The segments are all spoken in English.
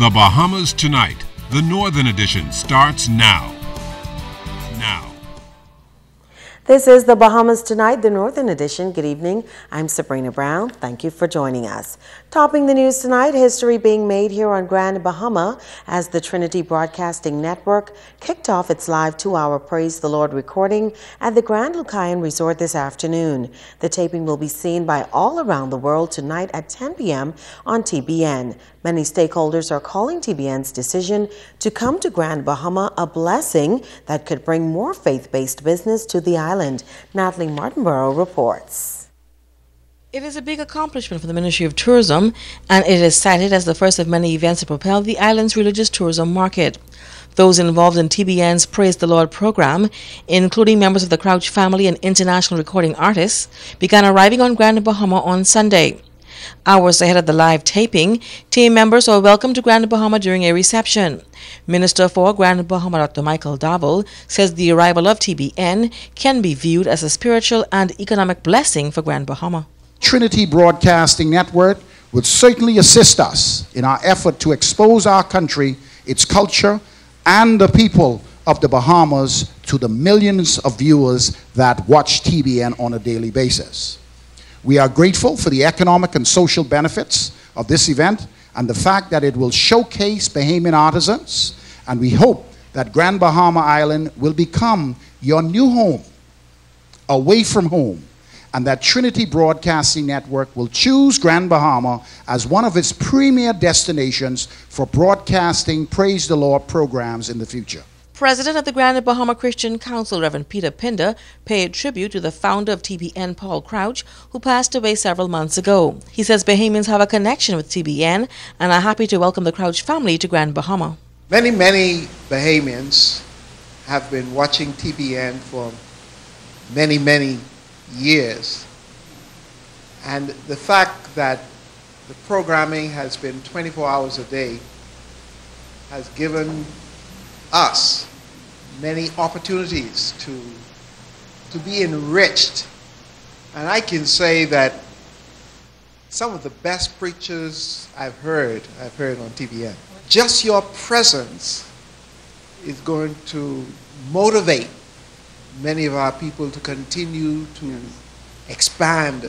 The Bahamas Tonight, the Northern Edition, starts now. This is the Bahamas Tonight, the Northern Edition. Good evening. I'm Sabrina Brown. Thank you for joining us. Topping the news tonight, history being made here on Grand Bahama as the Trinity Broadcasting Network kicked off its live 2-hour Praise the Lord recording at the Grand Lucayan Resort this afternoon. The taping will be seen by all around the world tonight at 10 p.m. on TBN. Many stakeholders are calling TBN's decision to come to Grand Bahama a blessing that could bring more faith-based business to the island. Natalie Martinborough reports. It is a big accomplishment for the Ministry of Tourism, and it is cited as the first of many events to propel the island's religious tourism market. Those involved in TBN's Praise the Lord program, including members of the Crouch family and international recording artists, began arriving on Grand Bahama on Sunday. Hours ahead of the live taping, team members were welcomed to Grand Bahama during a reception. Minister for Grand Bahama, Dr. Michael Davel, says the arrival of TBN can be viewed as a spiritual and economic blessing for Grand Bahama. Trinity Broadcasting Network would certainly assist us in our effort to expose our country, its culture, and the people of the Bahamas to the millions of viewers that watch TBN on a daily basis. We are grateful for the economic and social benefits of this event and the fact that it will showcase Bahamian artisans, and we hope that Grand Bahama Island will become your new home, away from home, and that Trinity Broadcasting Network will choose Grand Bahama as one of its premier destinations for broadcasting Praise the Lord programs in the future. President of the Grand Bahama Christian Council, Reverend Peter Pinder, paid tribute to the founder of TBN, Paul Crouch, who passed away several months ago. He says Bahamians have a connection with TBN and are happy to welcome the Crouch family to Grand Bahama. Many Bahamians have been watching TBN for many years. And the fact that the programming has been 24 hours a day has given us many opportunities to be enriched. And I can say that some of the best preachers I've heard on TBN. Just your presence is going to motivate many of our people to continue to expand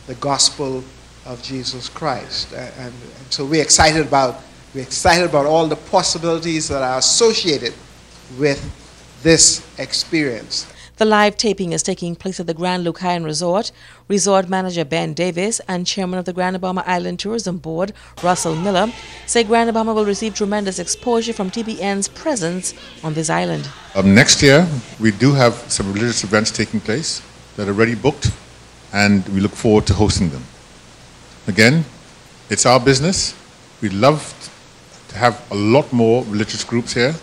the gospel of Jesus Christ. And so we're excited about all the possibilities that are associated with this experience. The live taping is taking place at the Grand Lucayan Resort. Resort manager Ben Davis and chairman of the Grand Bahama Island Tourism Board, Russell Miller, say Grand Bahama will receive tremendous exposure from TBN's presence on this island. Next year, we do have some religious events taking place that are already booked, and we look forward to hosting them. Again, it's our business. We'd love to have a lot more religious groups here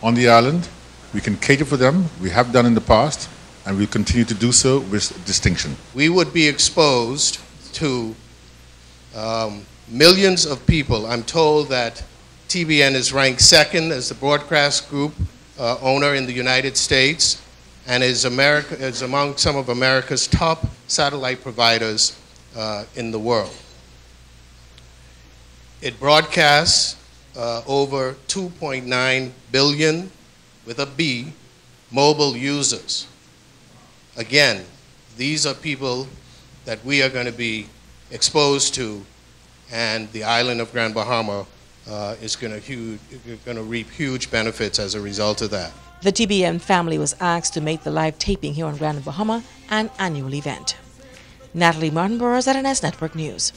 on the island. We can cater for them. We have done in the past, and we'll continue to do so with distinction. We would be exposed to millions of people. I'm told that TBN is ranked second as the broadcast group owner in the United States, and is among some of America's top satellite providers in the world. It broadcasts over 2.9 billion, with a B, mobile users. Again, these are people that we are going to be exposed to, and the island of Grand Bahama is going to reap huge benefits as a result of that. The TBN family was asked to make the live taping here on Grand Bahama an annual event. Natalie Martinborough, ZNS Network News.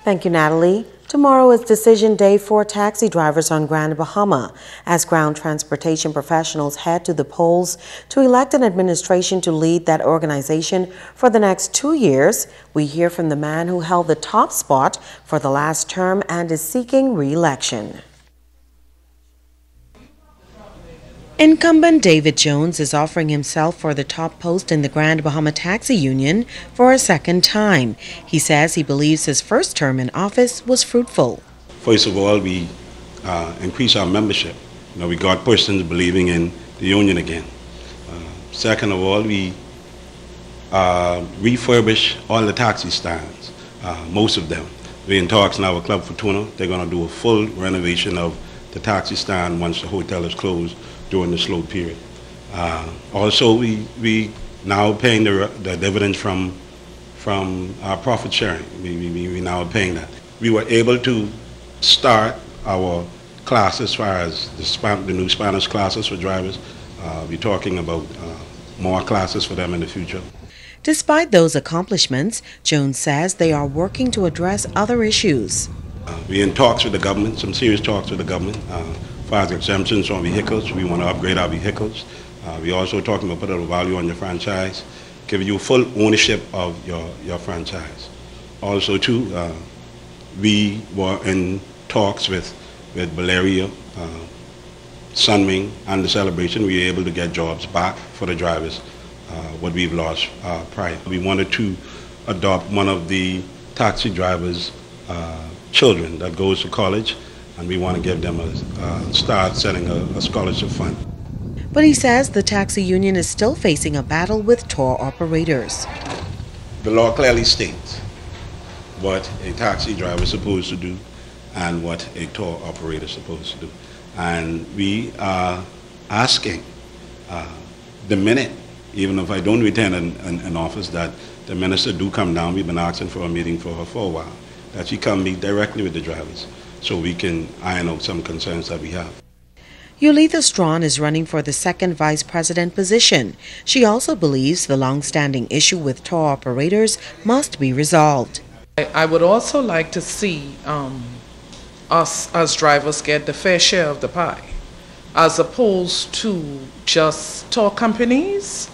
Thank you, Natalie. Tomorrow is decision day for taxi drivers on Grand Bahama as ground transportation professionals head to the polls to elect an administration to lead that organization for the next 2 years. We hear from the man who held the top spot for the last term and is seeking re-election. Incumbent David Jones is offering himself for the top post in the Grand Bahama Taxi Union for a second time. He says he believes his first term in office was fruitful. First of all, we increase our membership. We got persons believing in the union again. Second of all, we refurbish all the taxi stands, most of them. We're in talks now with Club Fortuna. They're going to do a full renovation of the taxi stand once the hotel is closed during the slow period. Also, we now paying the dividends from our profit sharing. We now are paying that. We were able to start our classes as far as the new Spanish classes for drivers. We're talking about more classes for them in the future. Despite those accomplishments, Jones says they are working to address other issues. We're in talks with the government, some serious talks with the government. As far as exemptions on vehicles, we want to upgrade our vehicles. We're also talking about putting a value on your franchise, giving you full ownership of your franchise. Also, too, we were in talks with Valeria, Sunwing, and the Celebration. We were able to get jobs back for the drivers, what we've lost prior. We wanted to adopt one of the taxi drivers' children that goes to college, and we want to give them start setting a scholarship fund. But he says the taxi union is still facing a battle with tour operators. The law clearly states what a taxi driver is supposed to do and what a tour operator is supposed to do. And we are asking the minute, even if I don't retain an office, that the minister do come down. We've been asking for a meeting for her for a while, that she come meet directly with the drivers so we can iron out some concerns that we have. Yulitha Strawn is running for the second vice president position. She also believes the long-standing issue with tour operators must be resolved. I would also like to see us as drivers get the fair share of the pie, as opposed to just tour companies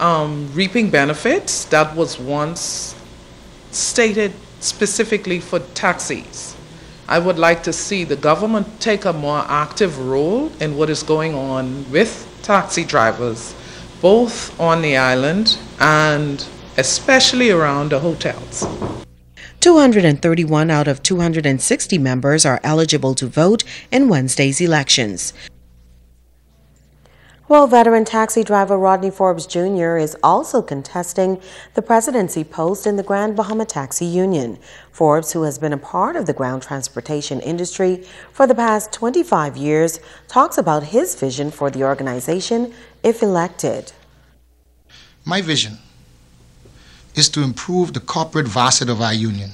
reaping benefits that was once stated specifically for taxis. I would like to see the government take a more active role in what is going on with taxi drivers, both on the island and especially around the hotels. 231 out of 260 members are eligible to vote in Wednesday's elections. Well, veteran taxi driver Rodney Forbes Jr. is also contesting the presidency post in the Grand Bahama Taxi Union. Forbes, who has been a part of the ground transportation industry for the past 25 years, talks about his vision for the organization if elected. My vision is to improve the corporate facet of our union,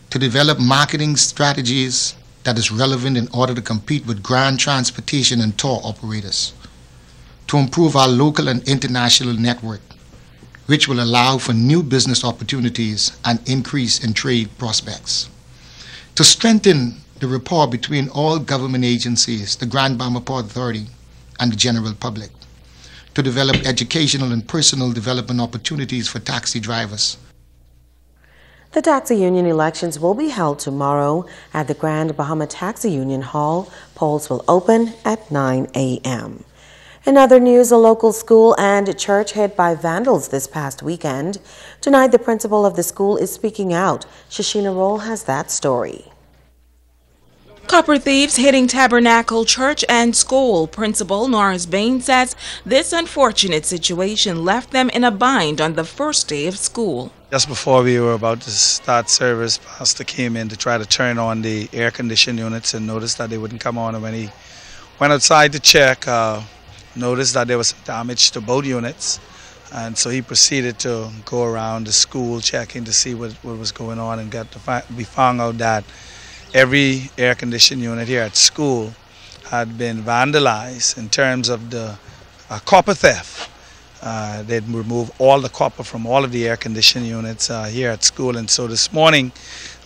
to develop marketing strategies that is relevant in order to compete with ground transportation and tour operators, to improve our local and international network, which will allow for new business opportunities and increase in trade prospects, to strengthen the rapport between all government agencies, the Grand Bahama Port Authority, and the general public, to develop educational and personal development opportunities for taxi drivers. The taxi union elections will be held tomorrow at the Grand Bahama Taxi Union Hall. Polls will open at 9 a.m. In other news, a local school and church hit by vandals this past weekend. Tonight, the principal of the school is speaking out. Shashina Roll has that story. Copper thieves hitting Tabernacle Church and School. Principal Norris Bain says this unfortunate situation left them in a bind on the first day of school. Just before we were about to start service, Pastor came in to try to turn on the air conditioning units and noticed that they wouldn't come on. And when he went outside to check, noticed that there was some damage to both units. And so he proceeded to go around the school checking to see what was going on, and we found out that every air conditioning unit here at school had been vandalized in terms of the copper theft. They'd removed all the copper from all of the air conditioning units here at school, and so this morning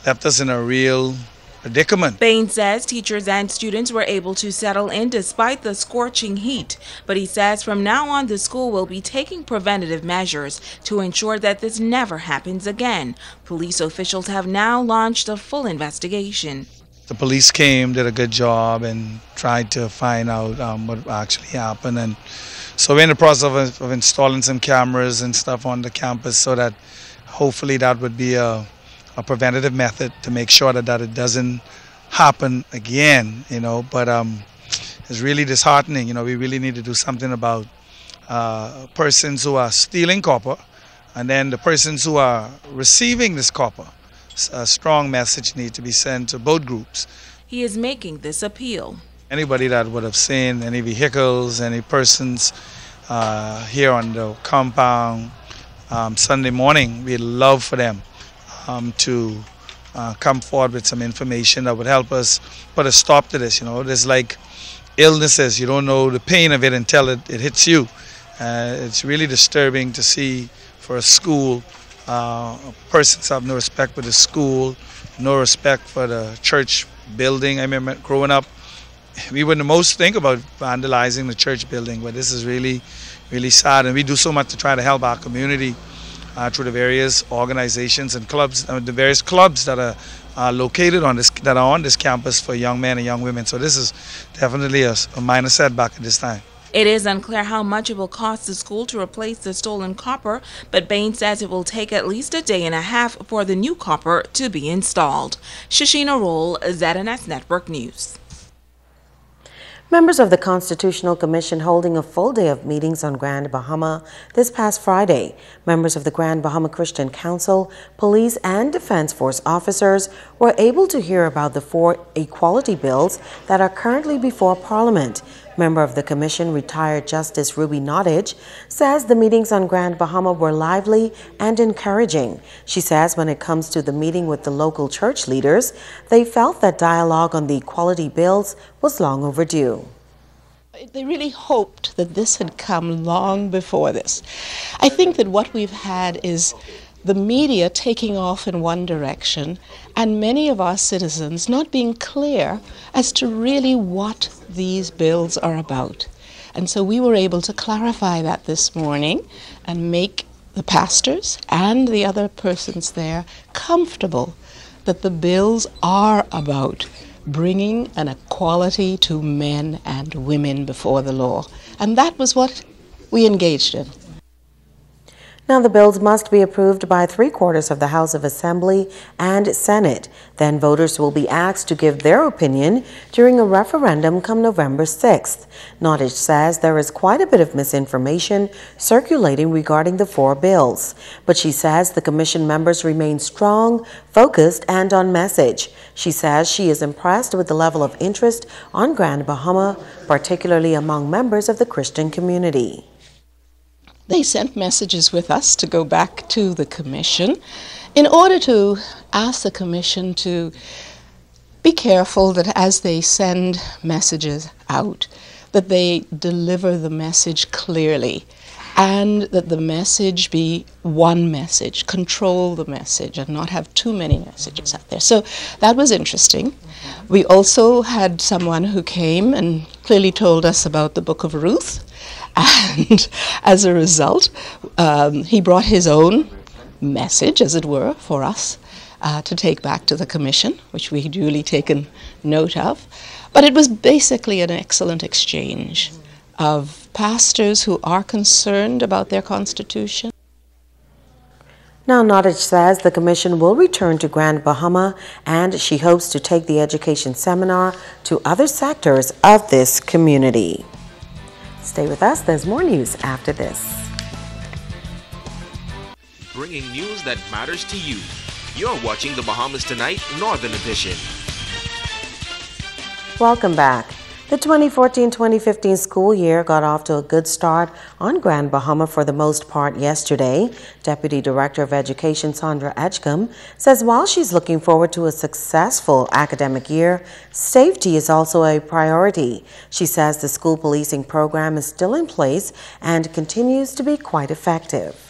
left us in a real predicament. Bain says teachers and students were able to settle in despite the scorching heat, but he says from now on the school will be taking preventative measures to ensure that this never happens again. Police officials have now launched a full investigation. The police came, did a good job, and tried to find out what actually happened. And so we're in the process of installing some cameras and stuff on the campus so that hopefully that would be a preventative method to make sure that it doesn't happen again, but it's really disheartening. We really need to do something about persons who are stealing copper And then the persons who are receiving this copper, a strong message needs to be sent to both groups. He is making this appeal. Anybody that would have seen any vehicles, any persons here on the compound Sunday morning, we'd love for them to come forward with some information that would help us put a stop to this. You know, there's like illnesses, you don't know the pain of it until it hits you. It's really disturbing to see for a school, persons have no respect for the school, no respect for the church building. I remember growing up, we wouldn't most think about vandalizing the church building, but this is really, really sad. And we do so much to try to help our community through the various organizations and clubs, the various clubs that are located on this, that are on this campus for young men and young women. So this is definitely a minor setback at this time. It is unclear how much it will cost the school to replace the stolen copper, but Bain says it will take at least a day and a half for the new copper to be installed. Shashina Roll, ZNS Network News. Members of the Constitutional Commission holding a full day of meetings on Grand Bahama this past Friday. Members of the Grand Bahama Christian Council, police and defense force officers were able to hear about the 4 equality bills that are currently before Parliament. Member of the Commission, retired Justice Ruby Nottage, says the meetings on Grand Bahama were lively and encouraging. She says when it comes to the meeting with the local church leaders, they felt that dialogue on the equality bills was long overdue. They really hoped that this had come long before this. I think that what we've had is the media taking off in one direction and many of our citizens not being clear as to really what these bills are about. And so we were able to clarify that this morning and make the pastors and the other persons there comfortable that the bills are about bringing an equality to men and women before the law. And that was what we engaged in. Now, the bills must be approved by 3/4 of the House of Assembly and Senate. Then voters will be asked to give their opinion during a referendum come November 6th. Nottage says there is quite a bit of misinformation circulating regarding the 4 bills. But she says the commission members remain strong, focused, and on message. She says she is impressed with the level of interest on Grand Bahama, particularly among members of the Christian community. They sent messages with us to go back to the commission in order to ask the commission to be careful that as they send messages out, that they deliver the message clearly and that the message be one message, control the message and not have too many messages out there. So that was interesting. We also had someone who came and clearly told us about the book of Ruth. And as a result, he brought his own message, as it were, for us to take back to the commission, which we duly taken note of. But it was basically an excellent exchange of pastors who are concerned about their constitution. Now, Nottage says the commission will return to Grand Bahama, and she hopes to take the education seminar to other sectors of this community. Stay with us. There's more news after this. Bringing news that matters to you. You're watching the Bahamas Tonight Northern Edition. Welcome back. The 2014-2015 school year got off to a good start on Grand Bahama for the most part yesterday. Deputy Director of Education Sandra Edgecombe says while she's looking forward to a successful academic year, safety is also a priority. She says the school policing program is still in place and continues to be quite effective.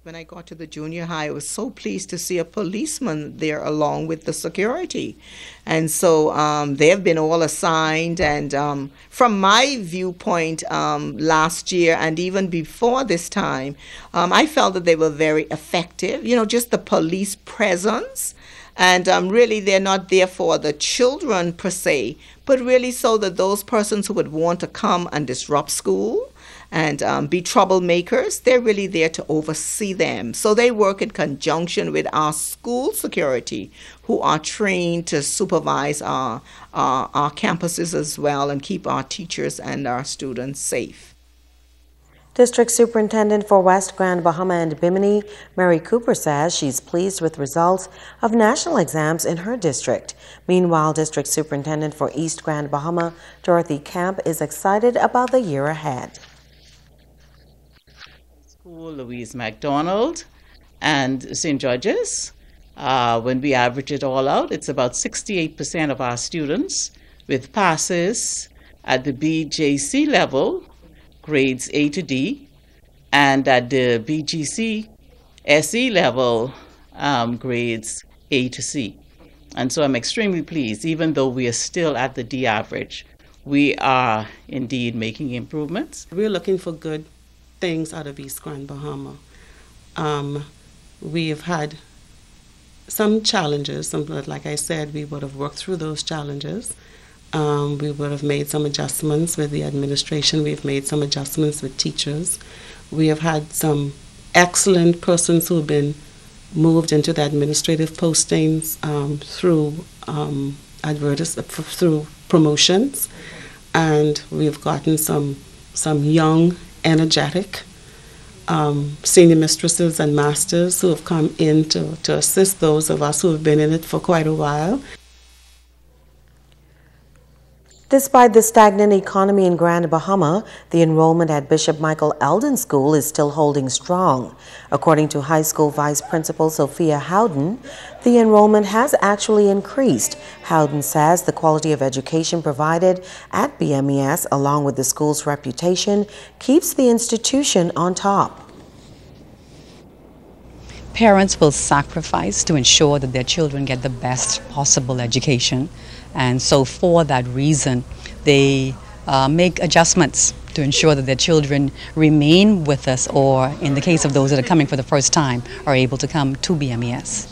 When I got to the junior high, I was so pleased to see a policeman there along with the security. And so they have been all assigned. And from my viewpoint, last year and even before this time, I felt that they were very effective. You know, just the police presence. And really, they're not there for the children per se, but really so that those persons who would want to come and disrupt school and be troublemakers, they're really there to oversee them. So they work in conjunction with our school security, who are trained to supervise our campuses as well and keep our teachers and our students safe. District Superintendent for West Grand Bahama and Bimini, Mary Cooper, says she's pleased with results of national exams in her district. Meanwhile, District Superintendent for East Grand Bahama, Dorothy Camp, is excited about the year ahead. School Louise MacDonald and St. George's. When we average it all out, it's about 68% of our students with passes at the BJC level, grades A to D, and at the BGC SE level, grades A to C. And so I'm extremely pleased, even though we are still at the D average, we are indeed making improvements. We're looking for good things out of East Grand Bahama. We have had some challenges, but like I said, we would have worked through those challenges. We would have made some adjustments with the administration. We've made some adjustments with teachers. We have had some excellent persons who have been moved into the administrative postings through promotions, and we've gotten some young, energetic senior mistresses and masters who have come in to assist those of us who have been in it for quite a while. Despite the stagnant economy in Grand Bahama, the enrollment at Bishop Michael Eldon School is still holding strong. According to high school vice principal Sophia Howden, the enrollment has actually increased. Howden says the quality of education provided at BMES, along with the school's reputation, keeps the institution on top. Parents will sacrifice to ensure that their children get the best possible education. And so for that reason, they make adjustments to ensure that their children remain with us, or in the case of those that are coming for the first time, are able to come to BMES.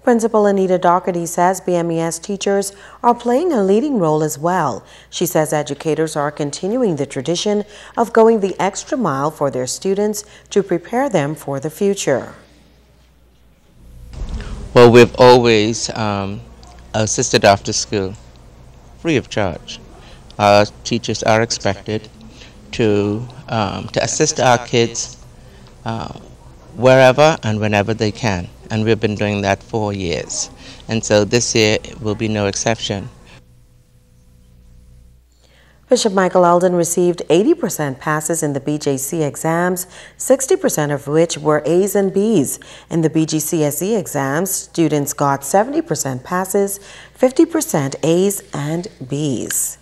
Principal Anita Doherty says BMES teachers are playing a leading role as well. She says educators are continuing the tradition of going the extra mile for their students to prepare them for the future. Well, we've always assisted after school, free of charge. Our teachers are expected to assist our kids wherever and whenever they can, and we've been doing that for years. And so this year will be no exception. Bishop Michael Eldon received 80% passes in the BJC exams, 60% of which were A's and B's. In the BGCSE exams, students got 70% passes, 50% A's and B's.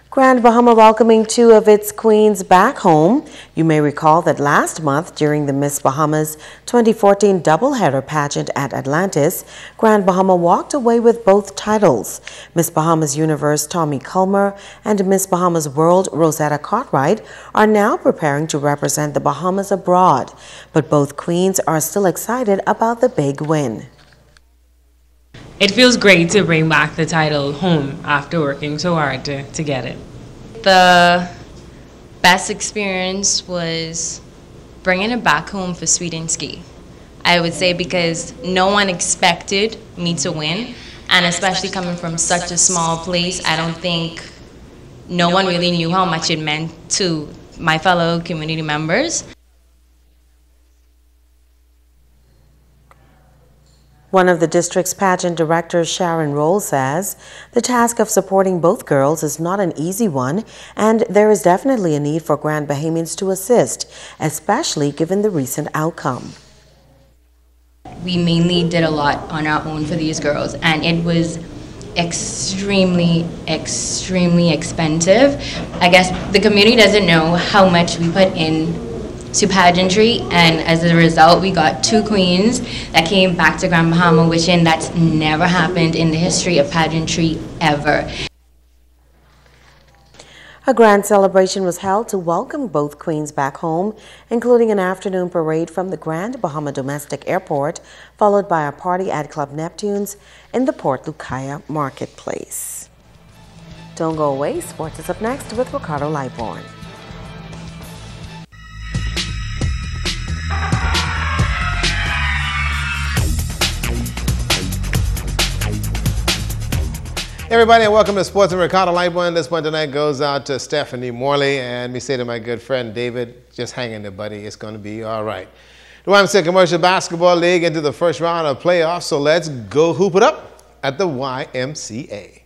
Grand Bahama welcoming two of its queens back home. You may recall that last month during the Miss Bahamas 2014 doubleheader pageant at Atlantis, Grand Bahama walked away with both titles. Miss Bahamas Universe Tommy Culmer and Miss Bahamas World Rosetta Cartwright are now preparing to represent the Bahamas abroad, but both queens are still excited about the big win. It feels great to bring back the title home after working so hard to get it. The best experience was bringing it back home for Sweet and Ski. I would say because no one expected me to win, and especially coming from such a small place, I don't think no one really knew how much it meant to my fellow community members. One of the district's pageant directors, Sharon Roll, says the task of supporting both girls is not an easy one, and there is definitely a need for Grand Bahamians to assist, especially given the recent outcome. We mainly did a lot on our own for these girls, and it was extremely expensive. I guess the community doesn't know how much we put in to pageantry, and as a result we got two queens that came back to Grand Bahama, which that's never happened in the history of pageantry ever. A grand celebration was held to welcome both queens back home, including an afternoon parade from the Grand Bahama Domestic Airport, followed by a party at Club Neptune's in the Port Lucaya Marketplace. Don't go away, sports is up next with Ricardo Lightborn. Everybody, and welcome to Sports and Ricardo Light One. This one tonight goes out to Stephanie Morley, and me say to my good friend David, just hang in there, buddy. It's going to be all right. The YMCA Commercial Basketball League into the first round of playoffs, so let's go hoop it up at the YMCA.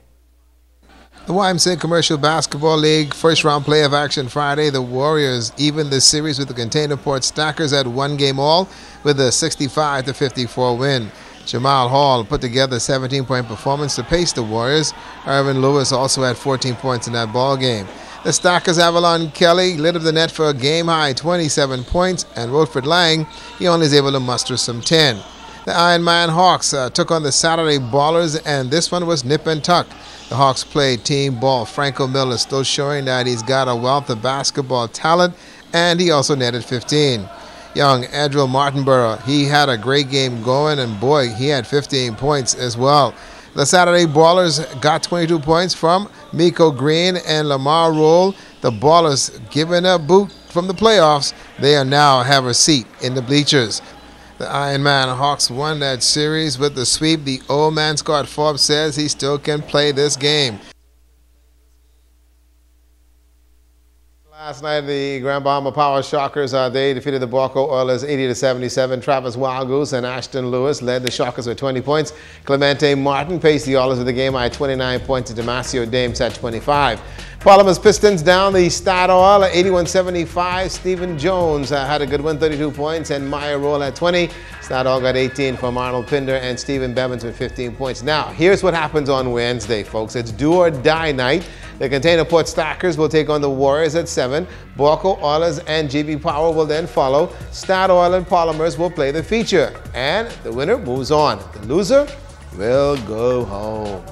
The YMCA Commercial Basketball League first round playoff action Friday. The Warriors evened the series with the Container Port Stackers at 1 game all with a 65-54 win. Jamal Hall put together a 17-point performance to pace the Warriors. Irvin Lewis also had 14 points in that ball game. The Stackers' Avalon Kelly lit up the net for a game-high 27 points, and Wilfred Lang, he only is able to muster some 10. The Iron Man Hawks took on the Saturday Ballers, and this one was nip and tuck. The Hawks played team ball. Franco Miller still showing that he's got a wealth of basketball talent, and he also netted 15. Young Edril Martinborough, he had a great game going, and boy, he had 15 points as well. The Saturday Ballers got 22 points from Miko Green and Lamar Roll. The Ballers giving a boot from the playoffs. They are now have a seat in the bleachers. The Iron Man Hawks won that series with the sweep. The old man Scott Forbes says he still can play this game. Last night, the Grand Bahama Power Shockers, they defeated the Barco Oilers 80-77. Travis Wildgoose and Ashton Lewis led the Shockers with 20 points. Clemente Martin paced the Oilers with the game high 29 points. Damasio Dames had 25. Parliament's Pistons down the Statoil at 81-75. Stephen Jones had a good one, 32 points, and Meyer Roll at 20. Statoil got 18 from Arnold Pinder and Stephen Bevins with 15 points. Now, here's what happens on Wednesday, folks. It's do or die night. The Container Port Stackers will take on the Warriors at 7. Barco Oilers and GB Power will then follow. Statoil and Polymers will play the feature. And the winner moves on. The loser will go home.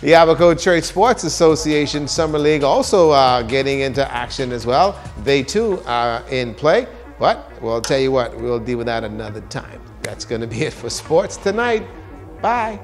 The Abaco Church Sports Association Summer League also getting into action as well. They too are in play, but we'll tell you what, we'll deal with that another time. That's going to be it for sports tonight. Bye.